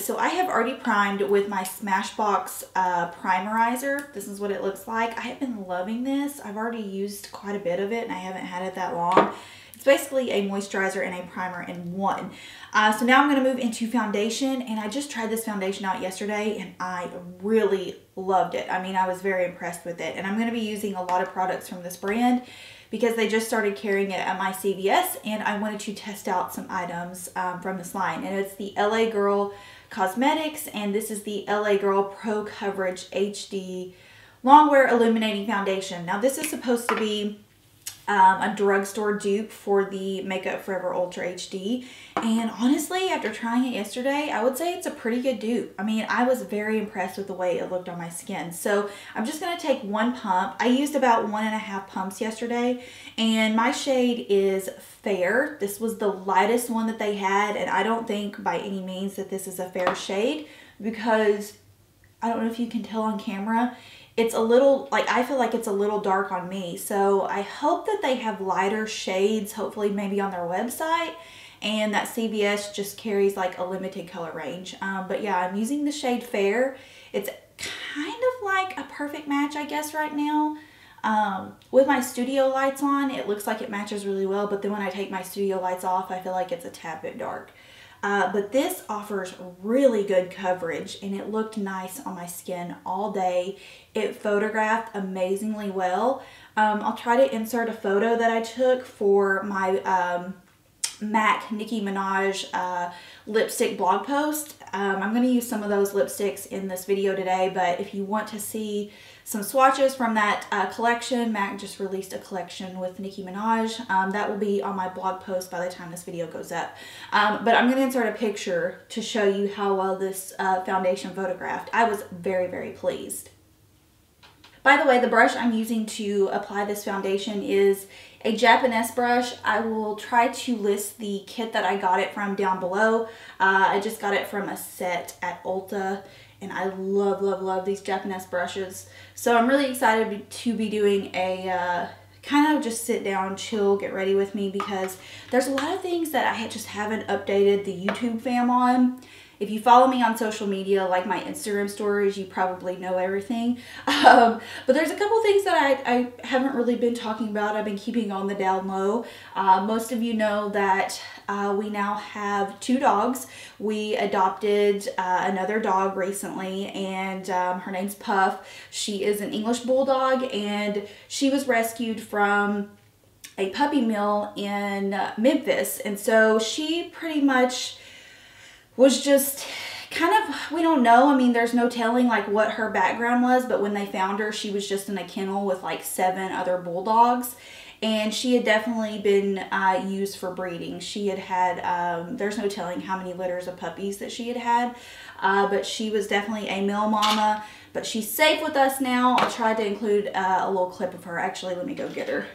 so I have already primed with my Smashbox primerizer. This is what it looks like. I have been loving this. I've already used quite a bit of it and I haven't had it that long. It's basically a moisturizer and a primer in one. So now I'm going to move into foundation, and I just tried this foundation out yesterday and I really loved it. I mean, I was very impressed with it, and I'm going to be using a lot of products from this brand because they just started carrying it at my CVS, and I wanted to test out some items from this line. And it's the LA Girl Cosmetics, and this is the LA Girl Pro Coverage HD Longwear Illuminating Foundation. Now this is supposed to be a drugstore dupe for the Makeup Forever Ultra HD, and honestly, after trying it yesterday, I would say it's a pretty good dupe. I mean, I was very impressed with the way it looked on my skin. So I'm just going to take one pump. I used about 1.5 pumps yesterday, and my shade is Fair. This was the lightest one that they had, and I don't think by any means that this is a fair shade, because I don't know if you can tell on camera, it's a little, like, I feel like it's a little dark on me. So I hope that they have lighter shades, hopefully maybe on their website, and that CVS just carries like a limited color range. But yeah, I'm using the shade Fair. It's kind of like a perfect match, I guess, right now. With my studio lights on, it looks like it matches really well, but then when I take my studio lights off, I feel like it's a tad bit dark. But this offers really good coverage, and it looked nice on my skin all day. It photographed amazingly well. I'll try to insert a photo that I took for my MAC Nicki Minaj lipstick blog post. I'm going to use some of those lipsticks in this video today, but if you want to see some swatches from that collection, MAC just released a collection with Nicki Minaj. That will be on my blog post by the time this video goes up. But I'm going to insert a picture to show you how well this foundation photographed. I was very, very pleased. By the way, the brush I'm using to apply this foundation is a Japanese brush. I will try to list the kit that I got it from down below. I just got it from a set at Ulta, and I love, love, love these Japanese brushes. So I'm really excited to be doing a kind of just sit down, chill, get ready with me, because there's a lot of things that I just haven't updated the YouTube fam on. If you follow me on social media, like my Instagram stories, you probably know everything. But there's a couple things that I haven't really been talking about. I've been keeping on the down low. Most of you know that we now have 2 dogs. We adopted another dog recently, and her name's Puff. She is an English Bulldog, and she was rescued from a puppy mill in Memphis. And so she pretty much was just kind of, we don't know. I mean, there's no telling like what her background was, but when they found her, she was just in a kennel with like 7 other bulldogs, and she had definitely been used for breeding. She had there's no telling how many litters of puppies that she had had, but she was definitely a mill mama. But she's safe with us now. I'll try to include a little clip of her. Actually, let me go get her.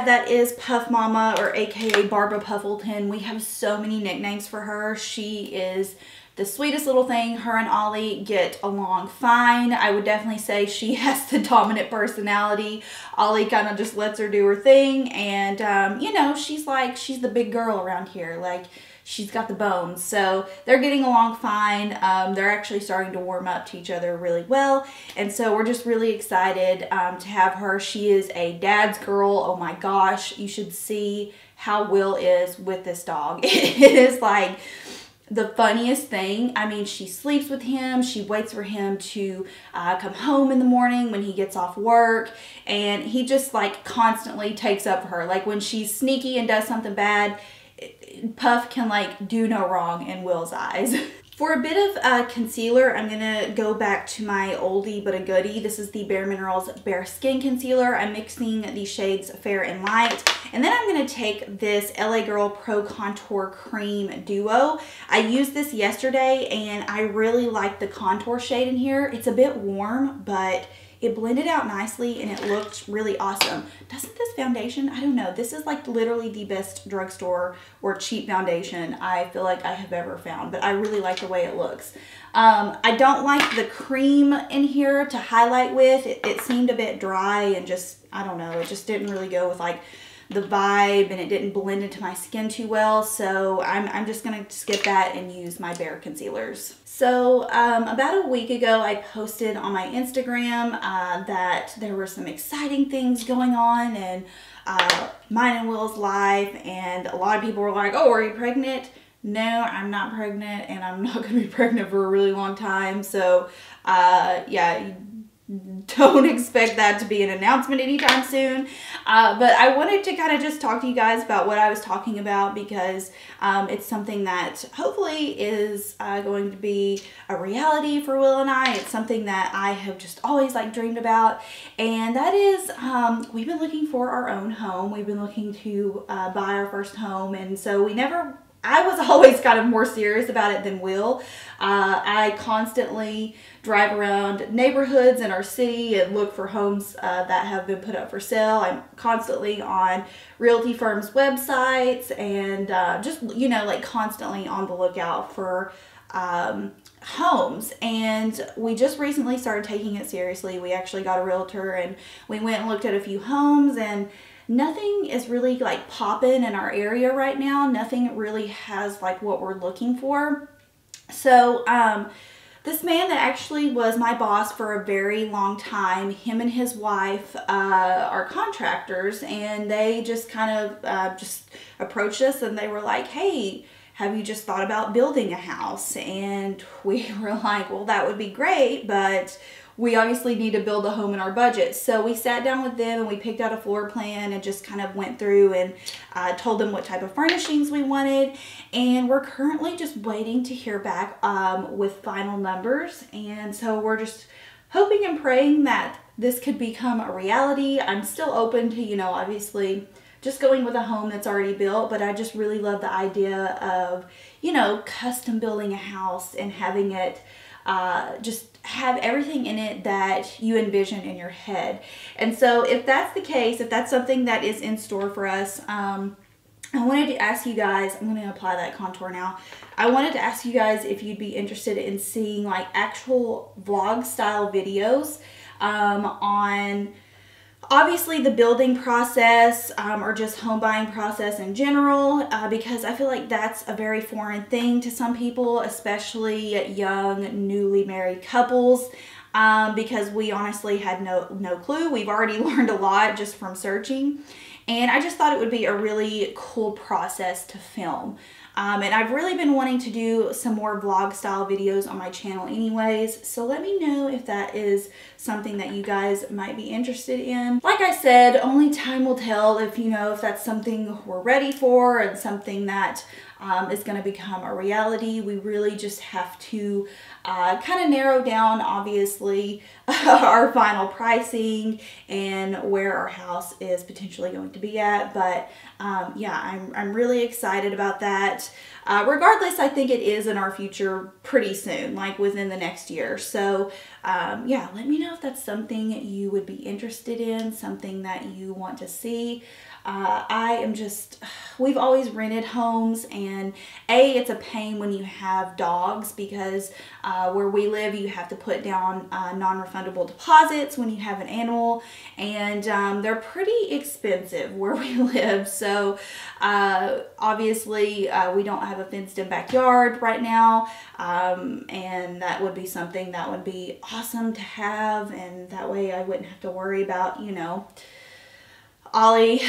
That is Puff Mama, or aka Barbara Puffleton. We have so many nicknames for her. She is the sweetest little thing. Her and Ollie get along fine. I would definitely say she has the dominant personality. Ollie kind of just lets her do her thing, and you know, she's the big girl around here. Like, she's got the bones. So they're getting along fine. They're actually starting to warm up to each other really well. And so we're just really excited to have her. She is a dad's girl. Oh my gosh. You should see how Will is with this dog. It is like the funniest thing. I mean, she sleeps with him. She waits for him to come home in the morning when he gets off work. And he just like constantly takes up for her. Like when she's sneaky and does something bad, Puff can like do no wrong in Will's eyes. For a bit of concealer, I'm going to go back to my oldie but a goodie. This is the bareMinerals Bare Skin Concealer. I'm mixing the shades Fair and Light. And then I'm going to take this LA Girl Pro Contour Cream Duo. I used this yesterday and I really like the contour shade in here. It's a bit warm, but it blended out nicely and it looked really awesome. Doesn't this foundation, I don't know, this is like literally the best drugstore or cheap foundation I feel like I have ever found, but I really like the way it looks. I don't like the cream in here to highlight with. It seemed a bit dry and just, I don't know, it just didn't really go with like the vibe, and it didn't blend into my skin too well, so I'm just gonna skip that and use my Bare concealers. So about a week ago, I posted on my Instagram that there were some exciting things going on in mine and Will's life, and a lot of people were like, oh, are you pregnant? No, I'm not pregnant, and I'm not gonna be pregnant for a really long time, so yeah, don't expect that to be an announcement anytime soon. But I wanted to kind of just talk to you guys about what I was talking about, because it's something that hopefully is going to be a reality for Will and I. It's something that I have just always like dreamed about, and that is we've been looking for our own home. We've been looking to buy our first home, and so I was always kind of more serious about it than Will. I constantly drive around neighborhoods in our city and look for homes that have been put up for sale. I'm constantly on realty firms' websites and just, you know, like constantly on the lookout for homes. And we just recently started taking it seriously. We actually got a realtor and we went and looked at a few homes, and nothing is really like popping in our area right now. Nothing really has like what we're looking for. So this man that actually was my boss for a very long time, him and his wife are contractors, and they just kind of just approached us and they were like, hey, have you just thought about building a house? And we were like, well, that would be great, but we obviously need to build a home in our budget. So we sat down with them and we picked out a floor plan and just kind of went through and told them what type of furnishings we wanted. And we're currently just waiting to hear back with final numbers. And so we're just hoping and praying that this could become a reality. I'm still open to, you know, obviously just going with a home that's already built, but I just really love the idea of, you know, custom building a house and having it just have everything in it that you envision in your head. And so if that's the case, if that's something that is in store for us, I wanted to ask you guys, I'm going to apply that contour now. I wanted to ask you guys if you'd be interested in seeing like actual vlog style videos on obviously the building process or just home buying process in general, because I feel like that's a very foreign thing to some people, especially young newly married couples, because we honestly had no clue. We've already learned a lot just from searching, and I just thought it would be a really cool process to film. And I've really been wanting to do some more vlog style videos on my channel anyways, so let me know if that is something that you guys might be interested in. Like I said, only time will tell if, you know, if that's something we're ready for and something that is going to become a reality. We really just have to kind of narrow down, obviously, our final pricing and where our house is potentially going to be at. But yeah, I'm really excited about that. Regardless, I think it is in our future pretty soon, like within the next year. So yeah, let me know if that's something you would be interested in, something that you want to see. We've always rented homes, and it's a pain when you have dogs, because where we live you have to put down non-refundable deposits when you have an animal, and they're pretty expensive where we live. So obviously we don't have a fenced in backyard right now, and that would be something that would be awesome to have, and that way I wouldn't have to worry about, you know, Ollie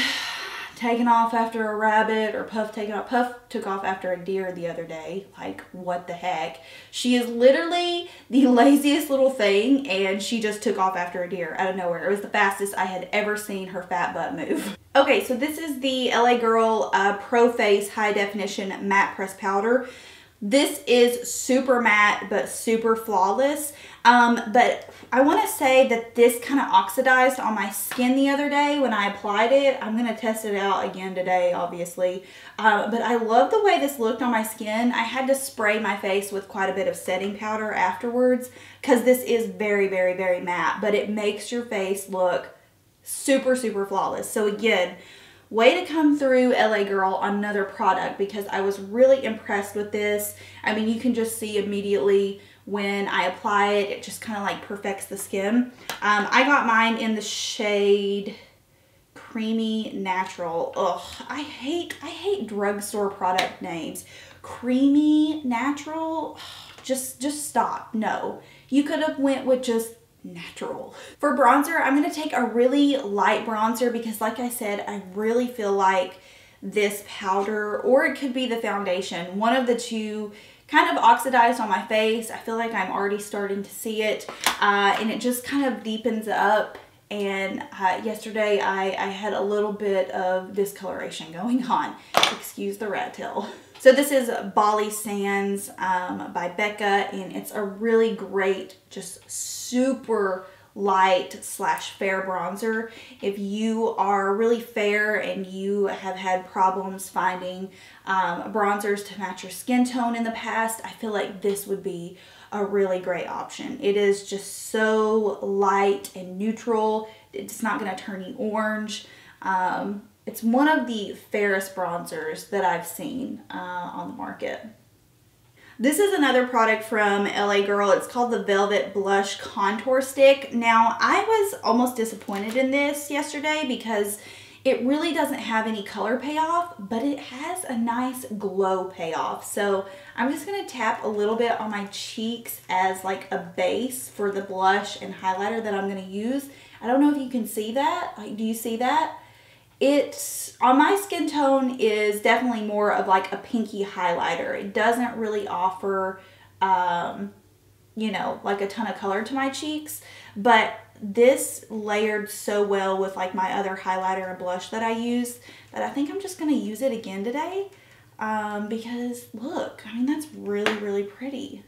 taking off after a rabbit, or Puff taking off. Puff took off after a deer the other day. Like, what the heck? She is literally the laziest little thing, and she just took off after a deer out of nowhere. It was the fastest I had ever seen her fat butt move. Okay, so this is the LA Girl Pro Face High Definition Matte Press Powder. This is super matte, but super flawless. But I want to say that this kind of oxidized on my skin the other day when I applied it. I'm going to test it out again today, obviously. But I love the way this looked on my skin. I had to spray my face with quite a bit of setting powder afterwards because this is very, very, very matte. But it makes your face look super, super flawless. So again, way to come through, LA girl, on another product, because I was really impressed with this. I mean, you can just see immediately when I apply it, it just kind of like perfects the skin. I got mine in the shade Creamy Natural. Ugh, I hate drugstore product names. Creamy Natural, just stop. No, you could have went with just natural. For bronzer, I'm going to take a really light bronzer because like I said, I really feel like this powder, or it could be the foundation, one of the two, kind of oxidized on my face. I feel like I'm already starting to see it, and it just kind of deepens up. And yesterday I had a little bit of discoloration going on. Excuse the rat tail. So this is Bali Sands by Becca, and it's a really great, just super light / fair bronzer. If you are really fair and you have had problems finding bronzers to match your skin tone in the past, I feel like this would be a really great option. It is just so light and neutral. It's not going to turn you orange. It's one of the fairest bronzers that I've seen on the market. This is another product from LA Girl. It's called the Velvet Blush Contour Stick. Now, I was almost disappointed in this yesterday because it really doesn't have any color payoff, but it has a nice glow payoff. So I'm just going to tap a little bit on my cheeks as like a base for the blush and highlighter that I'm going to use. I don't know if you can see that. Like, do you see that? It's, on my skin tone, is definitely more of like a pinky highlighter. It doesn't really offer, you know, like a ton of color to my cheeks, but this layered so well with like my other highlighter and blush that I use that I think I'm just going to use it again today, because look, I mean, that's really, really pretty.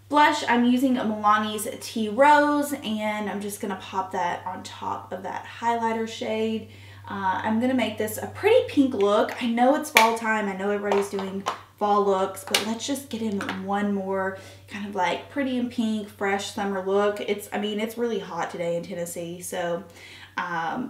Blush, I'm using Milani's Tea Rose, and I'm just going to pop that on top of that highlighter shade. I'm going to make this a pretty pink look. I know it's fall time. I know everybody's doing fall looks, but let's just get in one more kind of like pretty and pink, fresh summer look. I mean, it's really hot today in Tennessee, so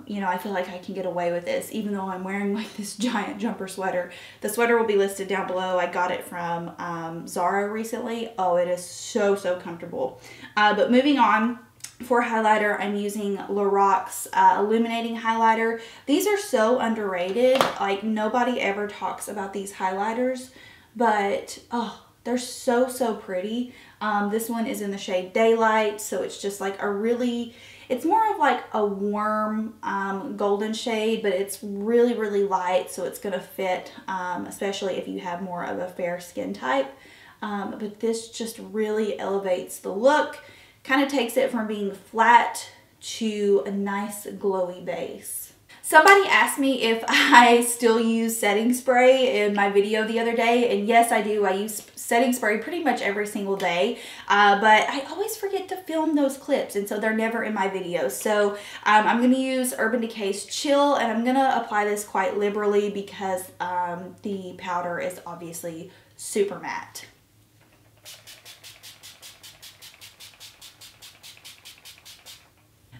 you know, I feel like I can get away with this, even though I'm wearing like this giant jumper sweater. The sweater will be listed down below. I got it from Zara recently. Oh, it is so, so comfortable. But moving on, for highlighter, I'm using Lorac's illuminating highlighter. These are so underrated. Like, nobody ever talks about these highlighters, but oh, they're so, so pretty. This one is in the shade Daylight, so it's just like a really, it's more of like a warm golden shade, but it's really, really light, so it's gonna fit, especially if you have more of a fair skin type. But this just really elevates the look, kind of takes it from being flat to a nice glowy base. Somebody asked me if I still use setting spray in my video the other day, and yes, I do. I use setting spray pretty much every single day, but I always forget to film those clips, and so they're never in my videos. So I'm going to use Urban Decay's Chill, and I'm going to apply this quite liberally because the powder is obviously super matte.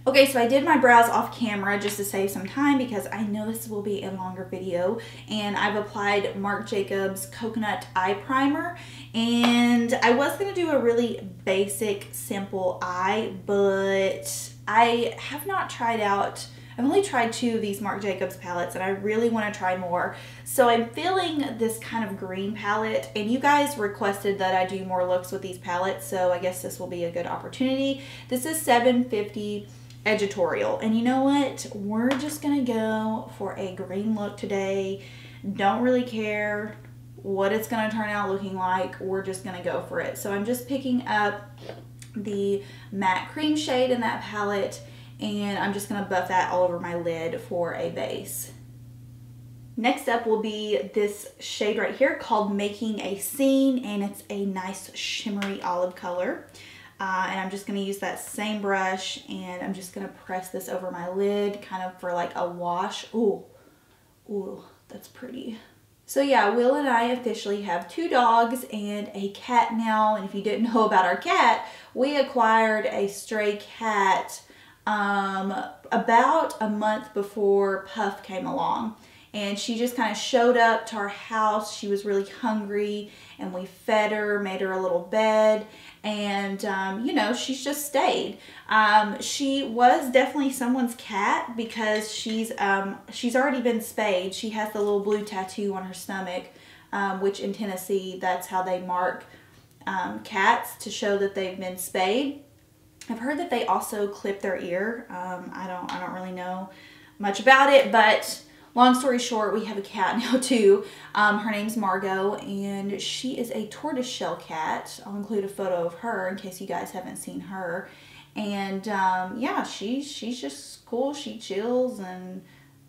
Okay, so I did my brows off camera just to save some time because I know this will be a longer video, and I've applied Marc Jacobs Coconut Eye Primer, and I was going to do a really basic, simple eye, but I have not tried out, I've only tried 2 of these Marc Jacobs palettes, and I really want to try more. So I'm feeling this kind of green palette, and you guys requested that I do more looks with these palettes, so I guess this will be a good opportunity. This is $7.50 Edgitorial, and you know what, we're just gonna go for a green look today. Don't really care what it's gonna turn out looking like, we're just gonna go for it. So I'm just picking up the matte cream shade in that palette, and I'm just gonna buff that all over my lid for a base. Next up will be this shade right here called Making a Scene, and it's a nice shimmery olive color. And I'm just going to use that same brush, and I'm just going to press this over my lid kind of for like a wash. Ooh, ooh, that's pretty. So yeah, Will and I officially have 2 dogs and a cat now. And if you didn't know about our cat, we acquired a stray cat about a month before Puff came along. And she just kind of showed up to our house. She was really hungry, and we fed her, made her a little bed, and you know, she's just stayed. She was definitely someone's cat because she's already been spayed. She has the little blue tattoo on her stomach, which in Tennessee, that's how they mark cats, to show that they've been spayed. I've heard that they also clip their ear. I don't really know much about it, but long story short, we have a cat now too. Her name's Margot, and she is a tortoiseshell cat. I'll include a photo of her in case you guys haven't seen her. And yeah, she's just cool. She chills and,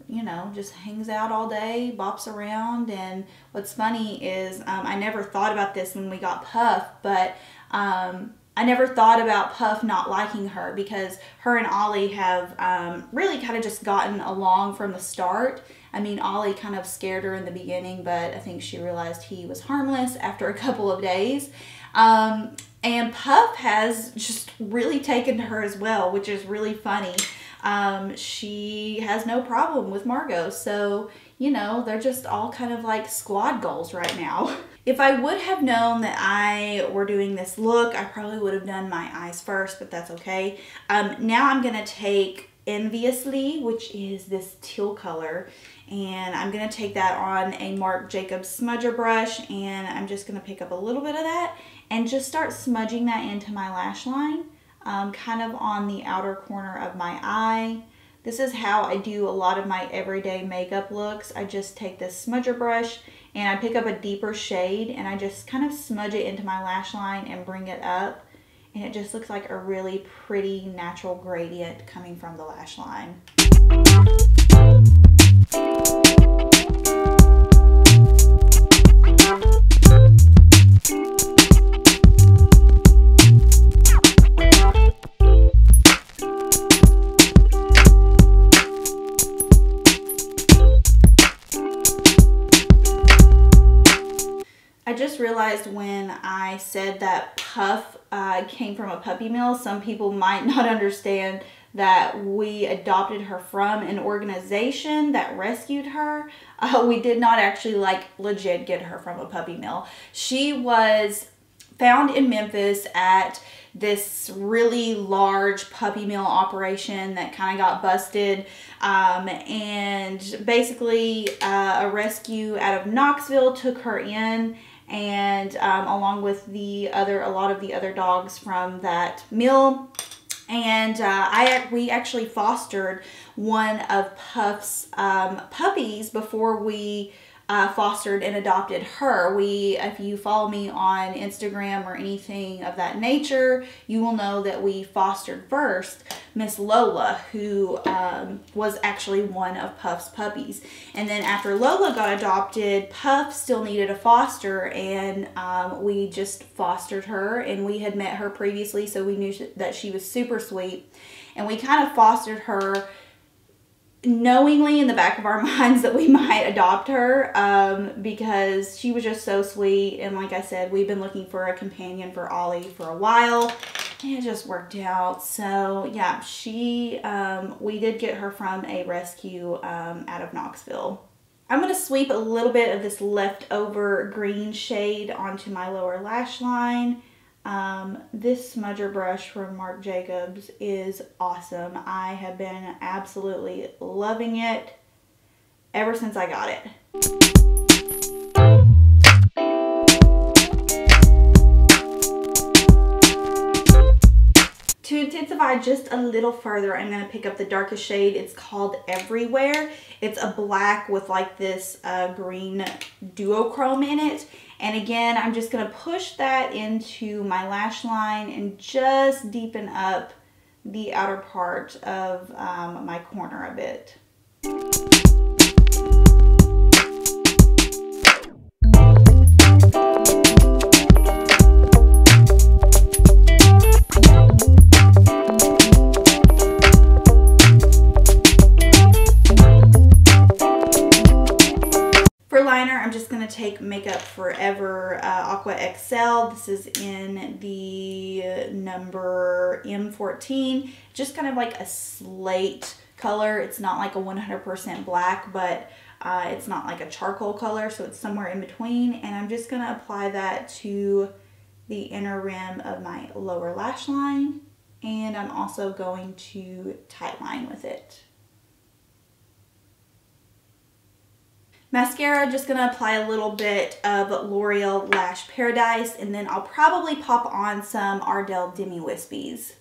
you know, just hangs out all day, bops around. And what's funny is I never thought about this when we got Puff, but I never thought about Puff not liking her, because her and Ollie have really kind of just gotten along from the start. I mean, Ollie kind of scared her in the beginning, but I think she realized he was harmless after a couple of days. And Puff has just really taken to her as well, which is really funny. She has no problem with Margot, so, you know, they're just all kind of like squad goals right now. If I would have known that I were doing this look, I probably would have done my eyes first, but that's okay. Now I'm going to take Enviously, which is this teal color, and I'm going to take that on a Marc Jacobs smudger brush, and I'm just going to pick up a little bit of that and just start smudging that into my lash line, kind of on the outer corner of my eye. This is how I do a lot of my everyday makeup looks. I just take this smudger brush and I pick up a deeper shade and I just kind of smudge it into my lash line and bring it up. And it just looks like a really pretty natural gradient coming from the lash line. I just realized when I said that Puff came from a puppy mill, some people might not understand that we adopted her from an organization that rescued her. We did not actually like legit get her from a puppy mill. She was found in Memphis at this really large puppy mill operation that kind of got busted, and basically a rescue out of Knoxville took her in, and along with a lot of the other dogs from that mill. And we actually fostered one of Puff's puppies before we fostered and adopted her. If you follow me on Instagram or anything of that nature, you will know that we fostered first Miss Lola, who was actually one of Puff's puppies. And then after Lola got adopted, Puff still needed a foster, and we just fostered her. And we had met her previously, so we knew that she was super sweet. And we kind of fostered her knowingly in the back of our minds that we might adopt her, because she was just so sweet. And like I said, we've been looking for a companion for Ollie for a while, and it just worked out. So yeah, we did get her from a rescue out of Knoxville. I'm going to sweep a little bit of this leftover green shade onto my lower lash line. This smudger brush from Marc Jacobs is awesome. I have been absolutely loving it ever since I got it. To intensify just a little further, I'm going to pick up the darkest shade. It's called Everywhere. It's a black with like this green duochrome in it. And again, I'm just going to push that into my lash line and just deepen up the outer part of my corner a bit. liner, I'm just going to take Makeup Forever Aqua XL. This is in the number M14. Just kind of like a slate color. It's not like a 100% black, but it's not like a charcoal color, so it's somewhere in between. And I'm just going to apply that to the inner rim of my lower lash line. And I'm also going to tightline with it. Mascara, just going to apply a little bit of L'Oreal Lash Paradise, and then I'll probably pop on some Ardell Demi Wispies.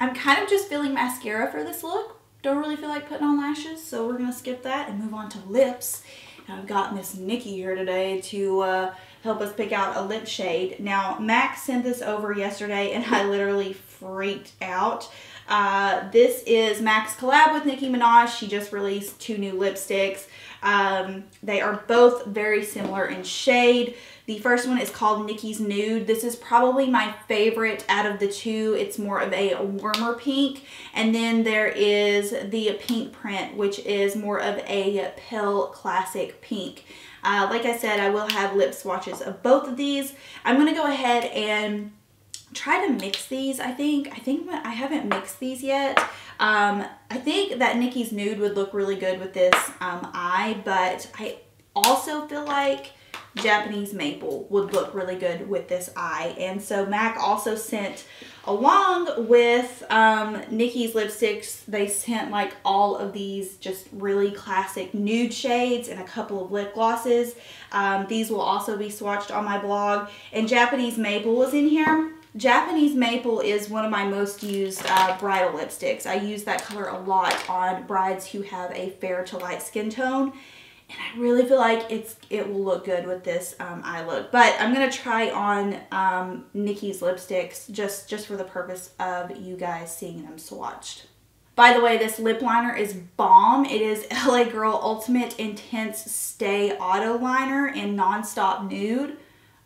I'm kind of just feeling mascara for this look. Don't really feel like putting on lashes, so we're going to skip that and move on to lips. And I've got Miss Nicki here today to help us pick out a lip shade. Now, Mac sent this over yesterday and I literally freaked out. This is Mac's collab with Nicki Minaj. She just released 2 new lipsticks. They are both very similar in shade. The first one is called Nicki's Nude. This is probably my favorite out of the 2. It's more of a warmer pink. And then there is the pink print, which is more of a pale classic pink. Like I said, I will have lip swatches of both of these. I'm going to go ahead and try to mix these. I think I haven't mixed these yet. I think that Nicki's Nude would look really good with this eye, but I also feel like Japanese Maple would look really good with this eye. And so Mac also sent, along with Nicki's lipsticks, they sent like all of these just really classic nude shades and a couple of lip glosses. These will also be swatched on my blog. And Japanese Maple was in here. Japanese Maple is one of my most used bridal lipsticks. I use that color a lot on brides who have a fair to light skin tone. And I really feel like it will look good with this eye look. But I'm going to try on Nicki's lipsticks just for the purpose of you guys seeing them swatched. By the way, this lip liner is bomb. It is LA Girl Ultimate Intense Stay Auto Liner in Nonstop Nude.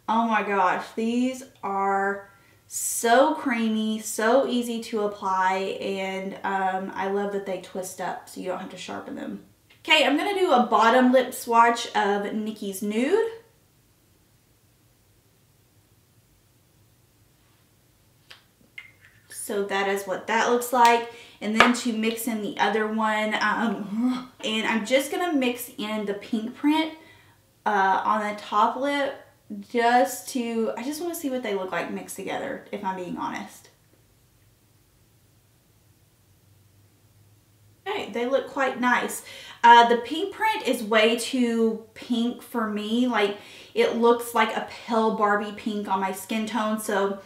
Oh my gosh, these are so creamy, so easy to apply, and I love that they twist up so you don't have to sharpen them. Okay, I'm going to do a bottom lip swatch of Nicki's Nude. So that is what that looks like. And then to mix in the other one, and I'm just going to mix in the pink print on the top lip I just want to see what they look like mixed together, if I'm being honest. Okay, they look quite nice. The pink print is way too pink for me. Like, it looks like a pale Barbie pink on my skin tone. So,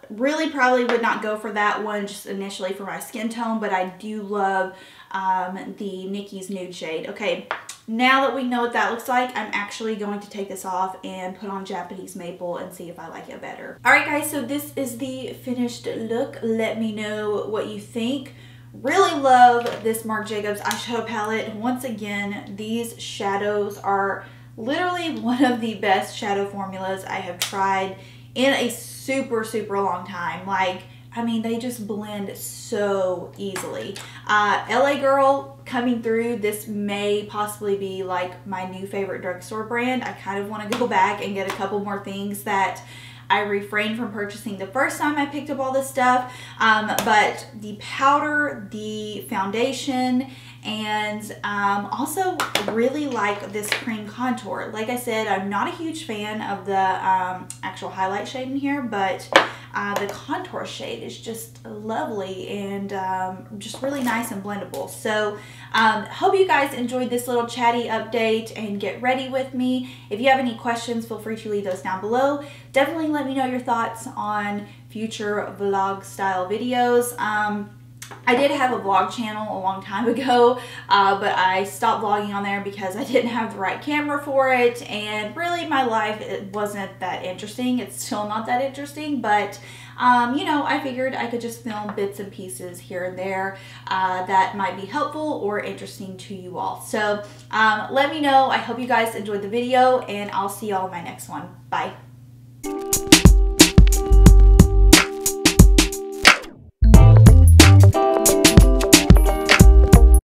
really probably would not go for that one just initially for my skin tone. But I do love the Nicki's Nude shade. Okay, now that we know what that looks like, I'm actually going to take this off and put on Japanese Maple and see if I like it better. Alright guys, so this is the finished look. Let me know what you think. Really love this Marc Jacobs eyeshadow palette. Once again, these shadows are literally one of the best shadow formulas I have tried in a super long time. Like, I mean, they just blend so easily. LA Girl coming through. This may possibly be like my new favorite drugstore brand. I kind of want to go back and get a couple more things that I refrained from purchasing the first time I picked up all this stuff. But the powder, the foundation, and also really like this cream contour. Like I said, I'm not a huge fan of the actual highlight shade in here, but the contour shade is just lovely and just really nice and blendable. So hope you guys enjoyed this little chatty update and get ready with me. If you have any questions, feel free to leave those down below. Definitely let me know your thoughts on future vlog style videos. I did have a vlog channel a long time ago, but I stopped vlogging on there because I didn't have the right camera for it, and really my life, it wasn't that interesting. It's still not that interesting, but you know, I figured I could just film bits and pieces here and there that might be helpful or interesting to you all. So let me know. I hope you guys enjoyed the video, and I'll see y'all in my next one. Bye.